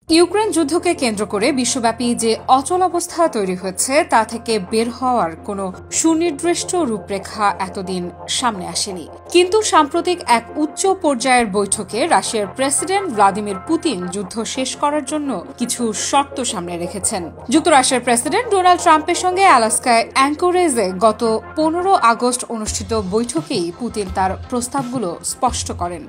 Ukraine যুদ্ধকে কেন্দ্র করে বিশ্বব্যাপী যে অচল অবস্থা তৈরি হয়েছে তা থেকে বের হওয়ার কোনো সুনির্দিষ্ট রূপরেখা এতদিন সামনে আসেনি। কিন্তু সাম্প্রতিক এক উচ্চ পর্যায়ের বৈঠকে রাশিয়ার প্রেসিডেন্ট ভ্লাদিমির পুতিন যুদ্ধ শেষ করার জন্য কিছু শর্ত সামনে রেখেছেন। যুক্তরাষ্ট্রের প্রেসিডেন্ট ডোনাল্ড ট্রাম্পের সঙ্গে আলাস্কায় অ্যাঙ্করেজে গত 15 আগস্ট অনুষ্ঠিত বৈঠকেই পুতিন তার প্রস্তাবগুলো স্পষ্ট করেন।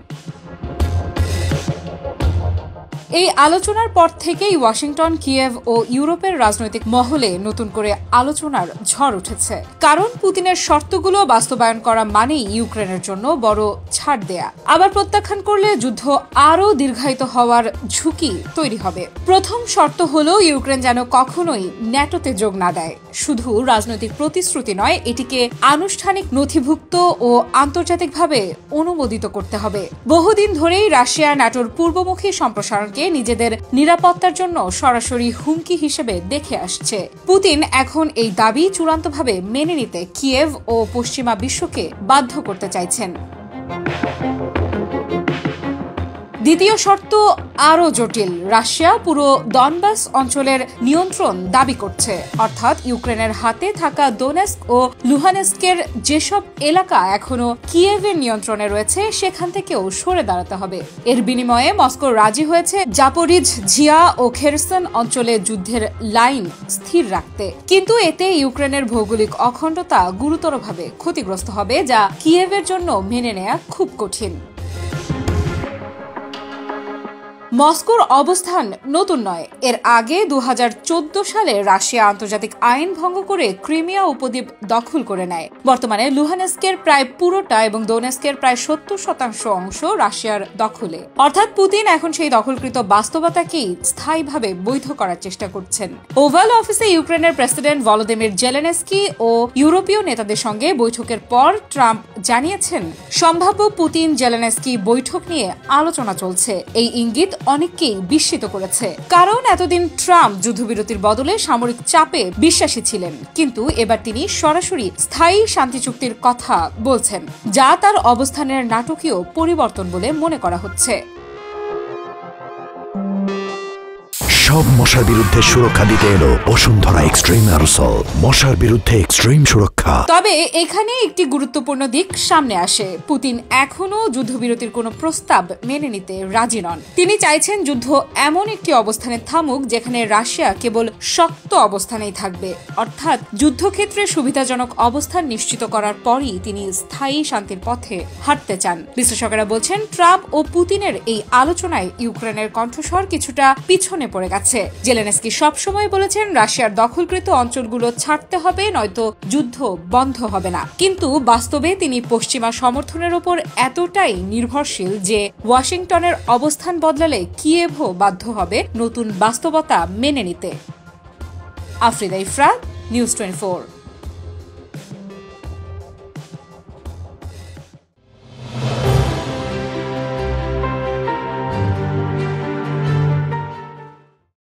এই আলোচনার পর থেকেই ওয়াশিংটন, কিয়েভ ও ইউরোপের রাজনৈতিক মহলে নতুন করে আলোচনার ঝড় উঠেছে। কারণ পুতিনের শর্তগুলো বাস্তবায়ন করা মানেই ইউক্রেনের জন্য বড় ছাড় দেয়া। আবার প্রত্যাখ্যান করলে যুদ্ধ আরও দীর্ঘায়িত হওয়ার ঝুঁকি তৈরি হবে। প্রথম শর্ত হলো ইউক্রেন যেন কখনোই ন্যাটোতে যোগ না দেয়। শুধু রাজনৈতিক প্রতিশ্রুতি নয়, এটিকে আনুষ্ঠানিক নথিভুক্ত ও আন্তর্জাতিকভাবে অনুমোদিত করতে হবে। বহুদিন ধরেই রাশিয়া ন্যাটোর পূর্বমুখী সম্প্রসারণ নিজেদের নিরাপত্তার জন্য সরাসরি হুমকি হিসেবে দেখে আসছে। পুতিন এখন এই দাবি চূড়ান্তভাবে মেনে নিতে কিয়েভ ও পশ্চিমা বিশ্বকে বাধ্য করতে চাইছেন। দ্বিতীয় শর্ত আরও জটিল। রাশিয়া পুরো ডনবাস অঞ্চলের নিয়ন্ত্রণ দাবি করছে, অর্থাৎ ইউক্রেনের হাতে থাকা দোনেস্ক ও লুহানেস্কের যেসব এলাকা এখনো কিয়েভের নিয়ন্ত্রণে রয়েছে সেখান থেকেও সরে দাঁড়াতে হবে। এর বিনিময়ে মস্কো রাজি হয়েছে জাপোরিঝিয়া ও খেরসন অঞ্চলে যুদ্ধের লাইন স্থির রাখতে। কিন্তু এতে ইউক্রেনের ভৌগোলিক অখণ্ডতা গুরুতরভাবে ক্ষতিগ্রস্ত হবে, যা কিয়েভের জন্য মেনে নেওয়া খুব কঠিন। মস্কোর অবস্থান নতুন নয়। এর আগে 2014 সালে রাশিয়া আন্তর্জাতিক আইন ভঙ্গ করে ক্রিমিয়া উপদ্বীপ দখল করে নেয়। বর্তমানে লুহানেস্কের প্রায় পুরোটা এবং দোনেস্কের প্রায় 70% অংশ রাশিয়ার দখলে। অর্থাৎ পুতিন এখন সেই দখলকৃত বাস্তবতাকেই স্থায়ীভাবে বৈধ করার চেষ্টা করছেন। ওভাল অফিসে ইউক্রেনের প্রেসিডেন্ট ভলোদিমির জেলেনস্কি ও ইউরোপীয় নেতাদের সঙ্গে বৈঠকের পর ট্রাম্প জানিয়েছেন, সম্ভাব্য পুতিন জেলেনস্কি বৈঠক নিয়ে আলোচনা চলছে। এই ইঙ্গিত অনেককেই বিস্মিত করেছে, কারণ এতদিন ট্রাম্প যুদ্ধবিরতির বদলে সামরিক চাপে বিশ্বাসী ছিলেন। কিন্তু এবার তিনি সরাসরি স্থায়ী শান্তি চুক্তির কথা বলছেন, যা তার অবস্থানের নাটকীয় পরিবর্তন বলে মনে করা হচ্ছে। সব মশার বিরুদ্ধে সুরক্ষা দিতে এলো বসুন্ধরা এক্সট্রিম অ্যারোসল, মশার বিরুদ্ধে এক্সট্রিম সুরক্ষা। তবে এখানে একটি গুরুত্বপূর্ণ দিক সামনে আসে। পুতিন এখনো যুদ্ধবিরতির কোনো প্রস্তাব মেনে নিতে রাজি নন। তিনি চাইছেন যুদ্ধ এমন একটি অবস্থানে থামুক যেখানে রাশিয়া কেবল শক্ত অবস্থানেই থাকবে, অর্থাৎ যুদ্ধক্ষেত্রে সুবিধাজনক অবস্থান নিশ্চিত করার পরই তিনি স্থায়ী শান্তির পথে হাঁটতে চান। বিশ্লেষকেরা বলছেন, ট্রাম্প ও পুতিনের এই আলোচনায় ইউক্রেনের কণ্ঠস্বর কিছুটা পিছনে পড়ে গেছে। জেলেনস্কি সবসময় বলেছেন রাশিয়ার দখলকৃত অঞ্চলগুলো ছাড়তে হবে, নয়তো যুদ্ধ বন্ধ হবে না। কিন্তু বাস্তবে তিনি পশ্চিমা সমর্থনের উপর এতটাই নির্ভরশীল যে ওয়াশিংটনের অবস্থান বদলালে কিয়েভও বাধ্য হবে নতুন বাস্তবতা মেনে নিতে। আফ্রিদা ইফরা, নিউজ 24।